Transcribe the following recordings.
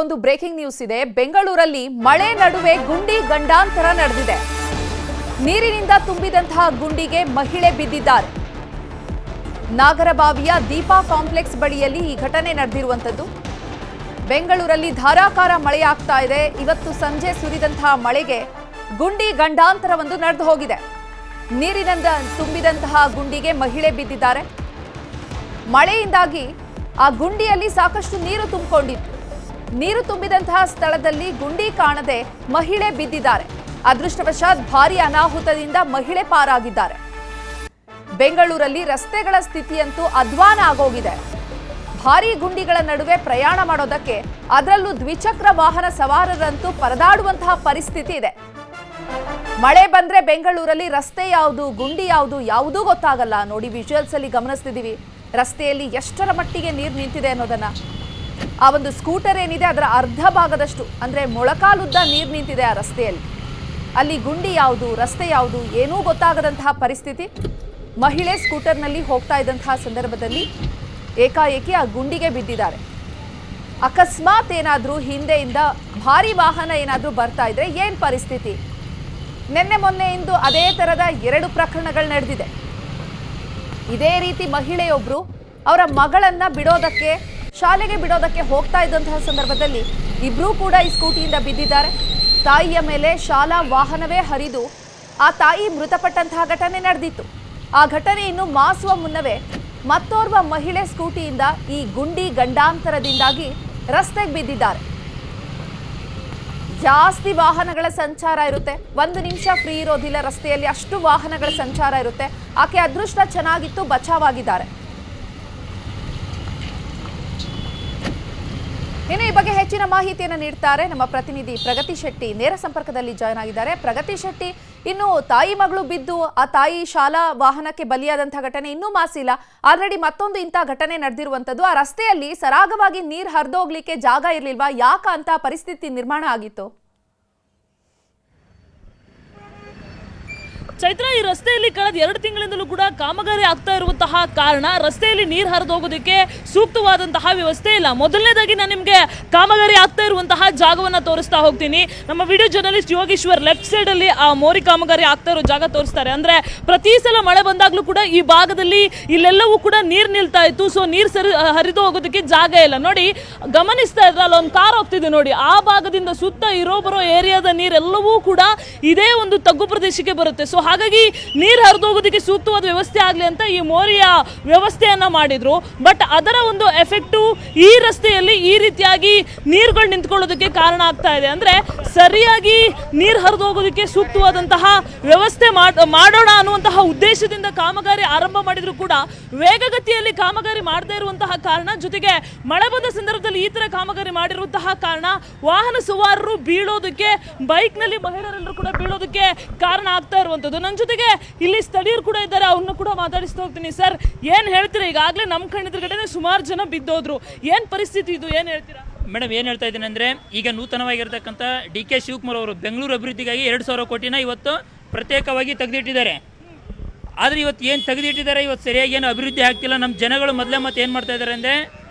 ಒಂದು breaking news ಇದೆ. ಬೆಂಗಳೂರಲ್ಲಿ ಮಳೆ ನಡುವೆ ಗುಂಡಿ ಗಂಡಾಂತರ ನಡೆದಿದೆ. ನೀರಿನಿಂದ ತುಂಬಿದಂತಹ ಗುಂಡಿಗೆ ಮಹಿಳೆ ಬಿದ್ದಿದ್ದಾರೆ. ನಾಗರಬಾವಿಯ ದೀಪಾ ಕಾಂಪ್ಲೆಕ್ಸ್ ಬಳಿಯಲ್ಲಿ ಈ ಘಟನೆ ನಡೆದಿರುವಂತದ್ದು. ಬೆಂಗಳೂರಲ್ಲಿ ಧಾರಾಕಾರ ಮಳೆಯಾಗ್ತಾ ಇದೆ. ಇವತ್ತು ಸಂಜೆ ಸುರಿದಂತಹ ಮಳೆಗೆ ಗುಂಡಿ ಗಂಡಾಂತರವೊಂದು ನಡೆದು ಹೋಗಿದೆ. ನೀರಿನಿಂದ ತುಂಬಿದಂತಹ ಗುಂಡಿಗೆ ಮಹಿಳೆ ಬಿದ್ದಿದ್ದಾರೆ. ಮಳೆಯಿಂದಾಗಿ ಆ ಗುಂಡಿಯಲ್ಲಿ ಸಾಕಷ್ಟು ನೀರು ತುಂಬಿಕೊಂಡಿತ್ತು. ನೀರು ತುಂಬಿದಂತಹ ಸ್ಥಳದಲ್ಲಿ ಗುಂಡಿ ಕಾಣದೆ ಮಹಿಳೆ ಬಿದ್ದಿದ್ದಾರೆ. ಅದೃಷ್ಟವಶಾತ್ ಭಾರಿ ಅನಾಹುತದಿಂದ ಮಹಿಳೆ ಪಾರಾಗಿದ್ದಾರೆ. ಬೆಂಗಳೂರಲ್ಲಿ ರಸ್ತೆಗಳ ಸ್ಥಿತಿಯಂತೂ ಅಧ್ವಾನ ಆಗೋಗಿದೆ. ಭಾರಿ ಗುಂಡಿಗಳ ನಡುವೆ ಪ್ರಯಾಣ ಮಾಡೋದಕ್ಕೆ, ಅದರಲ್ಲೂ ದ್ವಿಚಕ್ರ ವಾಹನ ಸವಾರರಂತೂ ಪರದಾಡುವಂತಹ ಪರಿಸ್ಥಿತಿ ಇದೆ. ಮಳೆ ಬಂದ್ರೆ ಬೆಂಗಳೂರಲ್ಲಿ ರಸ್ತೆ ಯಾವುದು, ಗುಂಡಿ ಯಾವುದು, ಯಾವುದೂ ಗೊತ್ತಾಗಲ್ಲ. ನೋಡಿ, ವಿಜುವಲ್ಸ್ ಅಲ್ಲಿ ಗಮನಿಸ್ತಿದ್ದೀವಿ ರಸ್ತೆಯಲ್ಲಿ ಎಷ್ಟರ ಮಟ್ಟಿಗೆ ನೀರು ನಿಂತಿದೆ ಅನ್ನೋದನ್ನ. ಆ ಒಂದು ಸ್ಕೂಟರ್ ಏನಿದೆ ಅದರ ಅರ್ಧ ಭಾಗದಷ್ಟು, ಅಂದ್ರೆ ಮೊಳಕಾಲುದ್ದ ನೀರು ನಿಂತಿದೆ ಆ ರಸ್ತೆಯಲ್ಲಿ. ಅಲ್ಲಿ ಗುಂಡಿ ಯಾವುದು, ರಸ್ತೆ ಯಾವುದು ಏನೂ ಗೊತ್ತಾಗದಂತಹ ಪರಿಸ್ಥಿತಿ. ಮಹಿಳೆ ಸ್ಕೂಟರ್ನಲ್ಲಿ ಹೋಗ್ತಾ ಇದ್ದಂತಹ ಸಂದರ್ಭದಲ್ಲಿ ಏಕಾಏಕಿ ಆ ಗುಂಡಿಗೆ ಬಿದ್ದಿದ್ದಾರೆ. ಅಕಸ್ಮಾತ್ ಏನಾದರೂ ಹಿಂದೆಯಿಂದ ಭಾರಿ ವಾಹನ ಏನಾದರೂ ಬರ್ತಾ ಇದ್ರೆ ಏನ್ ಪರಿಸ್ಥಿತಿ? ನಿನ್ನೆ ಮೊನ್ನೆಯಿಂದ ಅದೇ ತರದ 2 ಪ್ರಕರಣಗಳು ನಡೆದಿದೆ. ಇದೇ ರೀತಿ ಮಹಿಳೆಯೊಬ್ರು ಅವರ ಮಗಳನ್ನ ಬಿಡೋದಕ್ಕೆ, ಶಾಲೆಗೆ ಬಿಡೋದಕ್ಕೆ ಹೋಗ್ತಾ ಇದ್ದಂತಹ ಸಂದರ್ಭದಲ್ಲಿ ಇಬ್ರೂ ಕೂಡ ಈ ಸ್ಕೂಟಿಯಿಂದ ಬಿದ್ದಿದ್ದಾರೆ. ತಾಯಿಯ ಮೇಲೆ ಶಾಲಾ ವಾಹನವೇ ಹರಿದು ಆ ತಾಯಿ ಮೃತಪಟ್ಟಂತಹ ಘಟನೆ ನಡೆದಿತ್ತು. ಆ ಘಟನೆ ಇನ್ನು ಮಾಸುವ ಮುನ್ನವೇ ಮತ್ತೋರ್ವ ಮಹಿಳೆ ಸ್ಕೂಟಿಯಿಂದ ಈ ಗುಂಡಿ ಗಂಡಾಂತರದಿಂದಾಗಿ ರಸ್ತೆಗೆ ಬಿದ್ದಿದ್ದಾರೆ. ಜಾಸ್ತಿ ವಾಹನಗಳ ಸಂಚಾರ ಇರುತ್ತೆ, 1 ನಿಮಿಷ ಫ್ರೀ ಇರೋದಿಲ್ಲ ರಸ್ತೆಯಲ್ಲಿ, ಅಷ್ಟು ವಾಹನಗಳ ಸಂಚಾರ ಇರುತ್ತೆ. ಆಕೆ ಅದೃಷ್ಟ ಚೆನ್ನಾಗಿತ್ತು, ಬಚಾವಾಗಿದ್ದಾರೆ. ಇನ್ನು ಈ ಬಗ್ಗೆ ಹೆಚ್ಚಿನ ಮಾಹಿತಿಯನ್ನು ನೀಡ್ತಾರೆ ನಮ್ಮ ಪ್ರತಿನಿಧಿ ಪ್ರಗತಿ ಶೆಟ್ಟಿ. ನೇರ ಸಂಪರ್ಕದಲ್ಲಿ ಜಾಯ್ನ್ ಆಗಿದ್ದಾರೆ. ಪ್ರಗತಿ ಶೆಟ್ಟಿ, ಇನ್ನು ತಾಯಿ ಮಗಳು ಬಿದ್ದು ಆ ತಾಯಿ ಶಾಲಾ ವಾಹನಕ್ಕೆ ಬಲಿಯಾದಂತಹ ಘಟನೆ ಇನ್ನೂ ಮಾಸಿಲ್ಲ. ಆಲ್ರೆಡಿ ಮತ್ತೊಂದು ಇಂಥ ಘಟನೆ ನಡೆದಿರುವಂತದ್ದು. ಆ ರಸ್ತೆಯಲ್ಲಿ ಸರಾಗವಾಗಿ ನೀರು ಹರಿದೋಗ್ಲಿಕ್ಕೆ ಜಾಗ ಇರ್ಲಿಲ್ವಾ? ಯಾಕ ಅಂತ ಪರಿಸ್ಥಿತಿ ನಿರ್ಮಾಣ ಆಗಿತ್ತು? ಚೈತ್ರ, ಈ ರಸ್ತೆಯಲ್ಲಿ ಕಳೆದ 2 ತಿಂಗಳಿಂದಲೂ ಕೂಡ ಕಾಮಗಾರಿ ಆಗ್ತಾ ಇರುವಂತಹ ಕಾರಣ ರಸ್ತೆಯಲ್ಲಿ ನೀರು ಹರಿದು ಹೋಗೋದಕ್ಕೆ ಸೂಕ್ತವಾದಂತಹ ವ್ಯವಸ್ಥೆ ಇಲ್ಲ. ಮೊದಲನೇದಾಗಿ ನಾನು ನಿಮಗೆ ಕಾಮಗಾರಿ ಆಗ್ತಾ ಇರುವಂತಹ ಜಾಗವನ್ನು ತೋರಿಸ್ತಾ ಹೋಗ್ತೀನಿ. ನಮ್ಮ video journalist Yogeshwar left side ಅಲ್ಲಿ ಆ ಮೋರಿ ಕಾಮಗಾರಿ ಆಗ್ತಾ ಇರೋ ಜಾಗ ತೋರಿಸ್ತಾರೆ. ಅಂದ್ರೆ ಪ್ರತಿ ಸಲ ಮಳೆ ಬಂದಾಗ್ಲೂ ಕೂಡ ಈ ಭಾಗದಲ್ಲಿ ಇಲ್ಲೆಲ್ಲವೂ ಕೂಡ ನೀರು ನಿಲ್ತಾ ಇತ್ತು. ಸೊ ನೀರು ಹರಿದು ಹೋಗೋದಕ್ಕೆ ಜಾಗ ಇಲ್ಲ. ನೋಡಿ, ಗಮನಿಸ್ತಾ ಇದ್ರೆ ಅಲ್ಲೊಂದು ಕಾರ್ ಹೋಗ್ತಿದೆ ನೋಡಿ. ಆ ಭಾಗದಿಂದ ಸುತ್ತ ಬರೋ ಏರಿಯಾದ ನೀರೆಲ್ಲವೂ ಕೂಡ ಇದೇ ಒಂದು ತಗ್ಗು ಪ್ರದೇಶಕ್ಕೆ ಬರುತ್ತೆ. ಸೊ ಹಾಗಾಗಿ ನೀರು ಹರಿದು ಹೋಗೋದಕ್ಕೆ ಸೂಕ್ತವಾದ ವ್ಯವಸ್ಥೆ ಆಗಲಿ ಅಂತ ಈ ಮೋರಿಯ ವ್ಯವಸ್ಥೆಯನ್ನ ಮಾಡಿದ್ರು. ಬಟ್ ಅದರ ಒಂದು ಎಫೆಕ್ಟು ಈ ರಸ್ತೆಯಲ್ಲಿ ಈ ರೀತಿಯಾಗಿ ನೀರುಗಳು ನಿಂತ್ಕೊಳ್ಳೋದಕ್ಕೆ ಕಾರಣ ಆಗ್ತಾ ಇದೆ. ಅಂದ್ರೆ ಸರಿಯಾಗಿ ನೀರು ಹರಿದು ಹೋಗೋದಕ್ಕೆ ಸೂಕ್ತವಾದಂತಹ ವ್ಯವಸ್ಥೆ ಮಾಡೋಣ ಅನ್ನುವಂತಹ ಉದ್ದೇಶದಿಂದ ಕಾಮಗಾರಿ ಆರಂಭ ಮಾಡಿದ್ರು ಕೂಡ ವೇಗಗತಿಯಲ್ಲಿ ಕಾಮಗಾರಿ ಮಾಡದೇ ಇರುವಂತಹ ಕಾರಣ, ಜೊತೆಗೆ ಮಳೆ ಬಂದ ಸಂದರ್ಭದಲ್ಲಿ ಈ ತರ ಕಾಮಗಾರಿ ಮಾಡಿರುವಂತಹ ಕಾರಣ ವಾಹನ ಸವಾರರು ಬೀಳೋದಕ್ಕೆ, ಬೈಕ್ ನಲ್ಲಿ ಮಹಿಳೆಯರೆಲ್ಲರೂ ಕೂಡ ಬೀಳೋದಕ್ಕೆ ಕಾರಣ ಆಗ್ತಾ ಇರುವಂತದ್ದು. ನನ್ನ ಜೊತೆಗೆ ಇಲ್ಲಿ ಸ್ಥಳೀಯರು ಕೂಡ ಇದ್ದಾರೆ, ಅವ್ರನ್ನ ಕೂಡ ಮಾತಾಡಿಸ್ತಾ ಹೋಗ್ತೀನಿ. ಸರ್, ಏನ್ ಹೇಳ್ತೀರಾ? ಈಗಾಗಲೇ ನಮ್ಮ ಕಣ್ಣೆದುರುಗಡೆ ಸುಮಾರು ಜನ ಬಿದ್ದೋದ್ರು. ಏನ್ ಪರಿಸ್ಥಿತಿ ಇದು, ಏನ್ ಹೇಳ್ತೀರಾ? ಮೇಡಮ್, ಏನು ಹೇಳ್ತಾ ಇದ್ದೀನಿ ಅಂದರೆ, ಈಗ ನೂತನವಾಗಿರ್ತಕ್ಕಂಥ ಡಿ.ಕೆ. ಶಿವಕುಮಾರ್ ಅವರು ಬೆಂಗಳೂರು ಅಭಿವೃದ್ಧಿಗಾಗಿ 2,000 ಕೋಟಿನ ಇವತ್ತು ಪ್ರತ್ಯೇಕವಾಗಿ ತೆಗೆದಿಟ್ಟಿದ್ದಾರೆ. ಆದರೆ ಇವತ್ತು ಏನು ತೆಗೆದಿಟ್ಟಿದ್ದಾರೆ, ಇವತ್ತು ಸರಿಯಾಗಿ ಏನು ಅಭಿವೃದ್ಧಿ ಆಗ್ತಿಲ್ಲ. ನಮ್ಮ ಜನಗಳು ಮೊದಲೇ ಮತ್ತೆ ಏನು ಮಾಡ್ತಾ ಇದ್ದಾರೆ ಅಂದರೆ,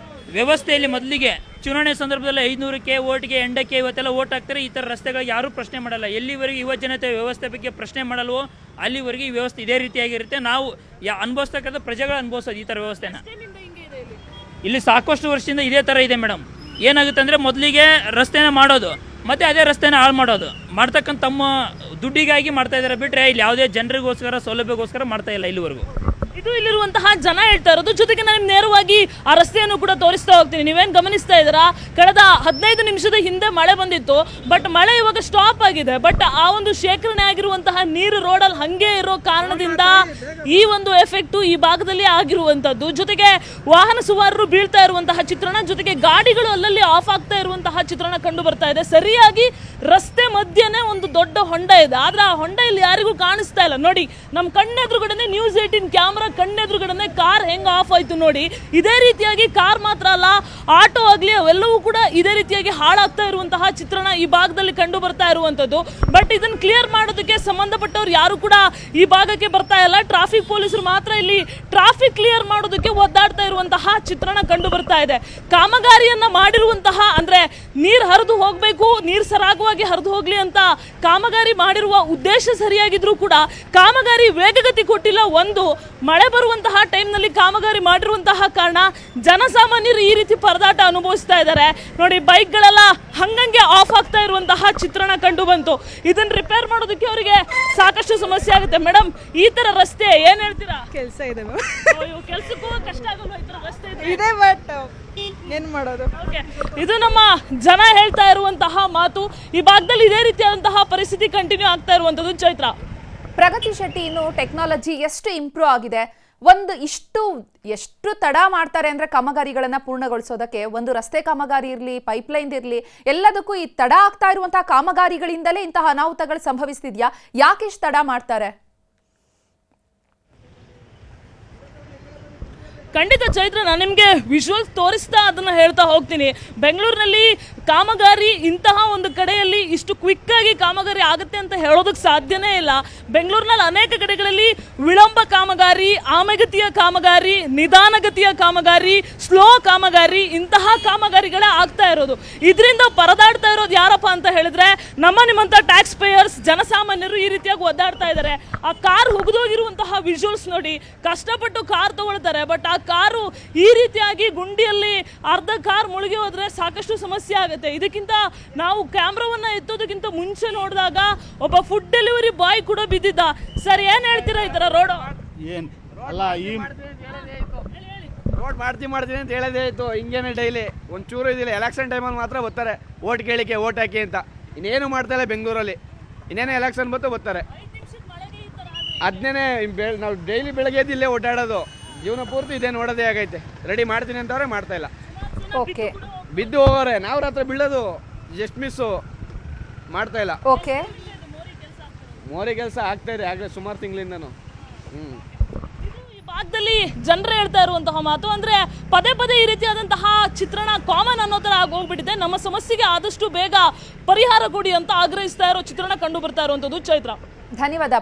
ವ್ಯವಸ್ಥೆಯಲ್ಲಿ ಮೊದಲಿಗೆ ಚುನಾವಣೆ ಸಂದರ್ಭದಲ್ಲಿ 500ಕ್ಕೆ ಓಟ್ಗೆ 8ಕ್ಕೆ ಇವತ್ತೆಲ್ಲ ಓಟ್ ಹಾಕ್ತಾರೆ. ಈ ಥರ ರಸ್ತೆಗಳು ಯಾರೂ ಪ್ರಶ್ನೆ ಮಾಡಲ್ಲ. ಎಲ್ಲಿವರೆಗೆ ಯುವ ಜನತೆ ವ್ಯವಸ್ಥೆ ಬಗ್ಗೆ ಪ್ರಶ್ನೆ ಮಾಡಲ್ವೋ ಅಲ್ಲಿವರೆಗೆ ಈ ವ್ಯವಸ್ಥೆ ಇದೇ ರೀತಿಯಾಗಿರುತ್ತೆ. ನಾವು ಅನುಭವಿಸ್ತಕ್ಕಂಥ ಪ್ರಜೆಗಳು ಅನುಭವಿಸೋದು ಈ ಥರ ವ್ಯವಸ್ಥೆನ. ಇಲ್ಲಿ ಸಾಕಷ್ಟು ವರ್ಷದಿಂದ ಇದೇ ಥರ ಇದೆ ಮೇಡಮ್. ಏನಾಗುತ್ತೆ ಅಂದರೆ, ಮೊದಲಿಗೆ ರಸ್ತೆನ ಮಾಡೋದು, ಮತ್ತು ಅದೇ ರಸ್ತೆನ ಹಾಳು ಮಾಡೋದು, ಮಾಡ್ತಕ್ಕಂಥ ತಮ್ಮ ದುಡ್ಡಿಗಾಗಿ ಮಾಡ್ತಾ ಇದ್ದಾರೆ ಬಿಟ್ಟರೆ ಇಲ್ಲಿ ಯಾವುದೇ ಜನರಿಗೋಸ್ಕರ ಸೌಲಭ್ಯಗೋಸ್ಕರ ಮಾಡ್ತಾ ಇಲ್ಲ ಇಲ್ಲಿವರೆಗೂ. ಇದು ಇಲ್ಲಿರುವಂತಹ ಜನ ಹೇಳ್ತಾ ಇರೋದು. ಜೊತೆಗೆ ನಾನು ನೇರವಾಗಿ ಆ ರಸ್ತೆಯನ್ನು ಕೂಡ ತೋರಿಸ್ತಾ ಹೋಗ್ತೀನಿ. ನೀವೇನು ಗಮನಿಸ್ತಾ ಇದ್ದೀರಾ, ಕಳೆದ 15 ನಿಮಿಷದ ಹಿಂದೆ ಮಳೆ ಬಂದಿತ್ತು. ಬಟ್ ಮಳೆ ಇವಾಗ ಸ್ಟಾಪ್ ಆಗಿದೆ. ಬಟ್ ಆ ಒಂದು ಶೇಖರಣೆ ಆಗಿರುವಂತಹ ನೀರು ರೋಡಲ್ಲಿ ಹಂಗೆ ಇರೋ ಕಾರಣದಿಂದ ಈ ಒಂದು ಎಫೆಕ್ಟು ಈ ಭಾಗದಲ್ಲಿ ಆಗಿರುವಂತದ್ದು. ಜೊತೆಗೆ ವಾಹನ ಸವಾರರು ಬೀಳ್ತಾ ಇರುವಂತಹ ಚಿತ್ರಣ, ಜೊತೆಗೆ ಗಾಡಿಗಳು ಅಲ್ಲಲ್ಲಿ ಆಫ್ ಆಗ್ತಾ ಇರುವಂತಹ ಚಿತ್ರಣ ಕಂಡು ಬರ್ತಾ ಇದೆ. ಸರಿಯಾಗಿ ರಸ್ತೆ ಮಧ್ಯೆನೇ ಒಂದು ದೊಡ್ಡ ಹೊಂಡ ಇದೆ, ಆದ್ರೆ ಆ ಹೊಂಡ ಇಲ್ಲಿ ಯಾರಿಗೂ ಕಾಣಿಸ್ತಾ ಇಲ್ಲ. ನೋಡಿ, ನಮ್ಮ ಕಣ್ಣೆದುರುಗಡೆನೆ ನ್ಯೂಸ್ 18 ಕ್ಯಾಮ್ರಾ ಕಣ್ಣೆದುರುಗಡೆನೆ ಕಾರ್ ಹೆಂಗ್ ಆಫ್ ಆಯ್ತು ನೋಡಿ. ಇದೇ ರೀತಿಯಾಗಿ ಕಾರ್ ಮಾತ್ರ ಅಲ್ಲ, ಆಟೋ ಆಗ್ಲಿ ಅವೆಲ್ಲವೂ ಕೂಡ ಇದೇ ರೀತಿಯಾಗಿ ಹಾಳಾಗ್ತಾ ಇರುವಂತಹ ಚಿತ್ರಣ ಈ ಭಾಗದಲ್ಲಿ ಕಂಡು ಬರ್ತಾ ಇರುವಂತದ್ದು. ಬಟ್ ಇದನ್ನ ಕ್ಲಿಯರ್ ಮಾಡೋದಕ್ಕೆ ಸಂಬಂಧಪಟ್ಟವ್ರು ಯಾರು ಕೂಡ ಈ ಭಾಗಕ್ಕೆ ಬರ್ತಾ ಇಲ್ಲ. ಟ್ರಾಫಿಕ್ ಪೊಲೀಸರು ಮಾತ್ರ ಇಲ್ಲಿ ಟ್ರಾಫಿಕ್ ಕ್ಲಿಯರ್ ಮಾಡೋದಕ್ಕೆ ಒದ್ದಾಡ್ತಾ ಇರುವಂತಹ ಚಿತ್ರಣ ಕಂಡು ಬರ್ತಾ ಇದೆ. ಕಾಮಗಾರಿಯನ್ನ ಮಾಡಿರುವಂತಹ ಅಂದ್ರೆ ನೀರ್ ಹರಿದು ಹೋಗ್ಬೇಕು, ನೀರ್ ಸರಾಗವಾಗಿ ಹರಿದು ಹೋಗ್ಲಿ ಅಂತ ಕಾಮಗಾರಿ ಮಾಡಿರುವ ಉದ್ದೇಶ ಸರಿಯಾಗಿದ್ರೂ ಕೂಡ ಕಾಮಗಾರಿ ವೇಗಗತಿ ಕೊಟ್ಟಿಲ್ಲ. ಒಂದು ಮಳೆ ಬರುವಂತಹ ಟೈಮ್ನಲ್ಲಿ ಕಾಮಗಾರಿ ಮಾಡಿರುವಂತಹ ಕಾರಣ ಜನಸಾಮಾನ್ಯರು ಈ ರೀತಿ ಪರದಾಟ ಅನುಭವಿಸ್ತಾ ಇದ್ದಾರೆ. ನೋಡಿ, ಬೈಕ್ಗಳೆಲ್ಲ ಹಂಗಂಗೆ ಆಫ್ ಆಗ್ತಾ ಇರುವಂತಹ ಚಿತ್ರಣ ಕಂಡು ಬಂತು. ಇದನ್ನ ರಿಪೇರ್ ಮಾಡೋದಕ್ಕೆ ಅವರಿಗೆ ಸಾಕಷ್ಟು ಸಮಸ್ಯೆ ಆಗುತ್ತೆ. ಮೇಡಮ್, ಈ ತರ ರಸ್ತೆ ಏನ್ ಹೇಳ್ತೀರಾ? ಕೆಲಸ ಇದೆ ಕೆಲ್ಸಕ್ಕೂ ಕಷ್ಟ ಆಗಲ್ವಾ ಈ ತರ ರಸ್ತೆ ಇದೆ, ಬಟ್ ಏನ್ ಮಾಡೋದು? ಇದು ನಮ್ಮ ಜನ ಹೇಳ್ತಾ ಇರುವಂತಹ ಮಾತು. ಈ ಭಾಗದಲ್ಲಿ ಇದೇ ರೀತಿಯಾದಂತಹ ಪರಿಸ್ಥಿತಿ ಕಂಟಿನ್ಯೂ ಆಗ್ತಾ ಇರುವಂತದ್ದು. ಚೈತ್ರ, ಪ್ರಗತಿ ಶೆಟ್ಟಿ, ಇನ್ನು ಟೆಕ್ನಾಲಜಿ ಎಷ್ಟು ಇಂಪ್ರೂವ್ ಆಗಿದೆ, ಎಷ್ಟು ತಡ ಮಾಡ್ತಾರೆ ಅಂದ್ರೆ ಕಾಮಗಾರಿಗಳನ್ನ ಪೂರ್ಣಗೊಳಿಸೋದಕ್ಕೆ. ಒಂದು ರಸ್ತೆ ಕಾಮಗಾರಿ ಇರಲಿ, ಪೈಪ್ಲೈನ್ ಇರಲಿ, ಎಲ್ಲದಕ್ಕೂ ಈ ತಡ ಆಗ್ತಾ ಇರುವಂತಹ ಕಾಮಗಾರಿಗಳಿಂದಲೇ ಇಂತಹ ಅನಾಹುತಗಳು ಸಂಭವಿಸ್ತಿದ್ಯಾ? ಯಾಕೆ ಇಷ್ಟು ತಡ ಮಾಡ್ತಾರೆ? ಖಂಡಿತ ಚೈತ್ರ, ನಾನು ನಿಮಗೆ ವಿಜುವಲ್ಸ್ ತೋರಿಸ್ತಾ ಅದನ್ನ ಹೇಳ್ತಾ ಹೋಗ್ತೀನಿ. ಬೆಂಗಳೂರಿನಲ್ಲಿ ಕಾಮಗಾರಿ ಇಂತಹ ಒಂದು ಕಡೆಯಲ್ಲಿ ಇಷ್ಟು ಕ್ವಿಕ್ ಆಗಿ ಕಾಮಗಾರಿ ಆಗುತ್ತೆ ಅಂತ ಹೇಳೋದಕ್ಕೆ ಸಾಧ್ಯನೇ ಇಲ್ಲ. ಬೆಂಗಳೂರಿನಲ್ಲಿ ಅನೇಕ ಕಡೆಗಳಲ್ಲಿ ವಿಳಂಬ ಕಾಮಗಾರಿ, ಆಮೆಗತಿಯ ಕಾಮಗಾರಿ, ನಿಧಾನಗತಿಯ ಕಾಮಗಾರಿ, ಸ್ಲೋ ಕಾಮಗಾರಿ, ಇಂತಹ ಕಾಮಗಾರಿಗಳೇ ಆಗ್ತಾ ಇರೋದು. ಇದರಿಂದ ಪರದಾಡ್ತಾ ಇರೋದು ಯಾರಪ್ಪ ಅಂತ ಹೇಳಿದ್ರೆ ನಿಮ್ಮಂತ ಟ್ಯಾಕ್ಸ್ ಪೇಯರ್ಸ್, ಜನಸಾಮಾನ್ಯರು ಈ ರೀತಿಯಾಗಿ ಒದ್ದಾಡ್ತಾ ಇದ್ದಾರೆ. ಆ ಕಾರ್ ಹುಗಿದೋಗಿರುವಂತಹ ವಿಜುವಲ್ಸ್ ನೋಡಿ, ಕಷ್ಟಪಟ್ಟು ಕಾರ್ ತಗೊಳ್ತಾರೆ, ಬಟ್ ಆ ಕಾರು ಈ ರೀತಿಯಾಗಿ ಗುಂಡಿಯಲ್ಲಿ ಅರ್ಧ ಕಾರ್ ಮುಳುಗಿ ಹೋದ್ರೆ ಸಾಕಷ್ಟು ಸಮಸ್ಯೆ ಆಗುತ್ತೆ. ಇದಕ್ಕಿಂತ ನಾವು ಕ್ಯಾಮ್ರಾವನ್ನ ಎತ್ತೋದಕ್ಕಿಂತ ಮುಂಚೆ ನೋಡಿದಾಗ ಒಬ್ಬ ಫುಡ್ ಡೆಲಿವರಿ ಬಾಯ್ ಕೂಡ ಬಿದ್ದಿದ್ದ. ಸರ್, ಏನ್ ಹೇಳ್ತೀರಾ ಈ ತರ ರೋಡ್? ಏನು ಅಲ್ಲ, ಈ ರೋಡ್ ಮಾಡ್ತೀನಿ ಅಂತ ಹೇಳೋದೇ ಆಯಿತು. ಹಿಂಗೇನೆ ಡೈಲಿ ಒಂಚೂರು ಇದಿಲ್ಲ. ಎಲೆಕ್ಷನ್ ಟೈಮಲ್ಲಿ ಮಾತ್ರ ಬರ್ತಾರೆ ಓಟ್ ಕೇಳಿಕೆ, ಓಟ್ ಹಾಕಿ ಅಂತ. ಇನ್ನೇನು ಮಾಡ್ತಾರೆ ಬೆಂಗಳೂರಲ್ಲಿ. ಇನ್ನೇನು ಎಲೆಕ್ಷನ್ ಬರ್ತಾರೆ. ಅದನ್ನೇ ನಾವು ಡೈಲಿ ಬೆಳಗ್ಗೆ ಎದ್ದಿಲ್ಲೇ ಓಡಾಡೋದು. ಜೀವನ ಪೂರ್ತಿ ಇದೇ ನೋಡೋದೇ ಆಗೈತೆ. ರೆಡಿ ಮಾಡ್ತೀನಿ ಅಂತವ್ರೆ ಮಾಡ್ತಾ ಇಲ್ಲ. ಓಕೆ, ಬಿದ್ದು ಹೋಗೋರೆ, ನಾವು ರಾತ್ರಿ ಬೀಳೋದು ಜಸ್ಟ್ ಮಿಸ್ಸು, ಮಾಡ್ತಾ ಇಲ್ಲ. ಓಕೆ, ಮೋರಿ ಕೆಲಸ ಆಗ್ತಾ ಇದೆ ಆಗಲೇ ಸುಮಾರು ತಿಂಗಳಿಂದನು. ಈ ಭಾಗದಲ್ಲಿ ಜನರು ಹೇಳ್ತಾ ಇರುವಂತಹ ಮಾತು ಅಂದ್ರೆ ಪದೇ ಪದೇ ಈ ರೀತಿಯಾದಂತಹ ಚಿತ್ರಣ ಕಾಮನ್ ಅನ್ನೋ ತರ ಆಗೋಗ್ಬಿಟ್ಟಿದೆ. ನಮ್ಮ ಸಮಸ್ಯೆಗೆ ಆದಷ್ಟು ಬೇಗ ಪರಿಹಾರ ಕೊಡಿ ಅಂತ ಆಗ್ರಹಿಸ್ತಾ ಇರೋ ಚಿತ್ರಣ ಕಂಡು ಬರ್ತಾ ಇರುವಂತದ್ದು. ಚೈತ್ರ, ಧನ್ಯವಾದ.